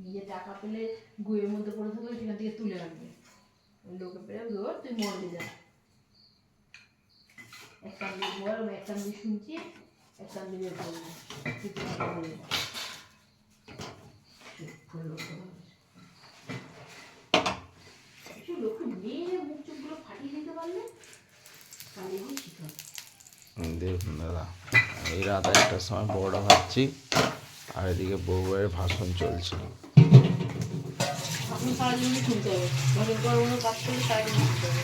নিজে টাকা পেলে গুয়ের মধ্যে পড়ে থাকবে, সেখান থেকে তুলে রাখবে। ওই লোকে পেলে ধর তুই মরবি যা। এক কান দিয়ে বল, এক কান দিয়ে শুনছি, এক কান দিয়ে বের করবি। লোকে মেয়ে মুখ চোখগুলো ফাটিয়ে দিতে পারলে তাহলে ঠিক হবে। দেখুন দাদা, এই রাত 1টার সময় বড় ভাবছি, আর এদিকে বউয়ের ভাষণ চলছে। আপনি সারাদিনই শুনতে হবে, ঘরের পর অন্য কাজ করলে সারাদিন শুনতে হবে।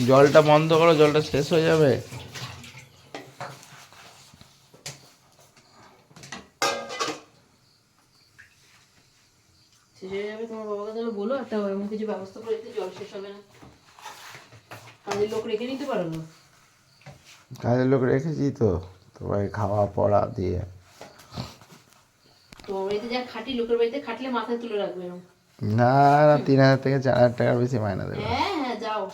জলটা বন্ধ করো, জলটা শেষ হয়ে যাবে। শেষ হয়ে যাবে, তোমার বাবাকে তাহলে বলো একটা এমন কিছু ব্যবস্থা করে দিতে, জল শেষ হবে না। কাজের লোক রেখে নিতে পারো না? কাজের লোক রেখেছি তো, তোমার খাওয়া পড়া দিয়ে। তোমার বাড়িতে যা খাটি, লোকের বাড়িতে খাটলে মাথায় তুলে রাখবে না। না না, 3,000 থেকে 4,000 টাকার বেশি মাইনা দেবে। হ্যাঁ হ্যাঁ, যাও।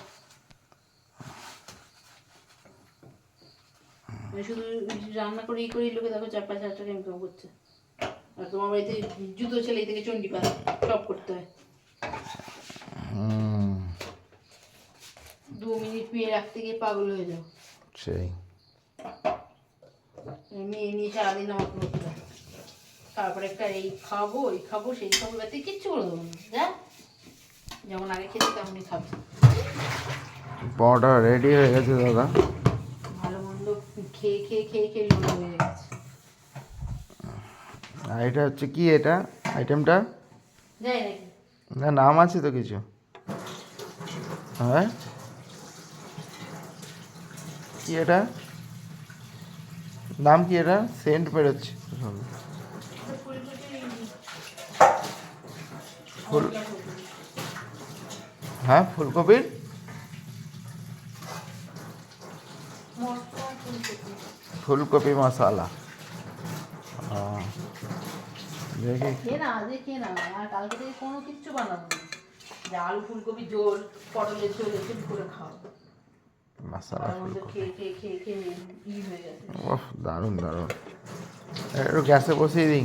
শুধু রান্না করে ই করে লোকে দেখো 4-5 হাজার টাকা ইনকাম করছে। আর তোমার বাড়িতে জুতো ছেলে থেকে চণ্ডীপাত সব করতে হয়। 2 মিনিট মেয়ে রাখতে গিয়ে পাগল হয়ে যাও। সেই মেয়ে নিয়ে সারাদিন আমার করতে হয়। তারপরে একটা এই খাবো, এই খাবো, সেই খাবো, এতে কিচ্ছু করে দেবো না। যা, যেমন আগে খেতে তেমনই খাবে। পরোটা রেডি হয়ে গেছে দাদা। ভালো মন্দ খেয়ে খেয়ে খেয়ে খেয়ে লোক হয়ে গেছে। আর এটা হচ্ছে কি, এটা আইটেমটা যাই নাকি? না, নাম আছে তো কিছু? হ্যাঁ, কি এটা নাম কি? এটা সেন্ট বেরোচ্ছে। ফুল, হ্যাঁ, ফুলকপির ফুলকপি মশালা। দেখি, খেয়ে না, আজকে খেয়ে না, আর কালকে থেকে কোনো কিচ্ছু বানাবো না। যে আলু ফুলকপি ঝোল, পটলের ঝোল এসব করে খাও। মশালা ফুলকপি, খেয়ে খেয়ে খেয়ে খেয়ে ই হয়ে গেছে। ওহ দারুণ দারুণ। একটু গ্যাসে বসিয়ে দিই।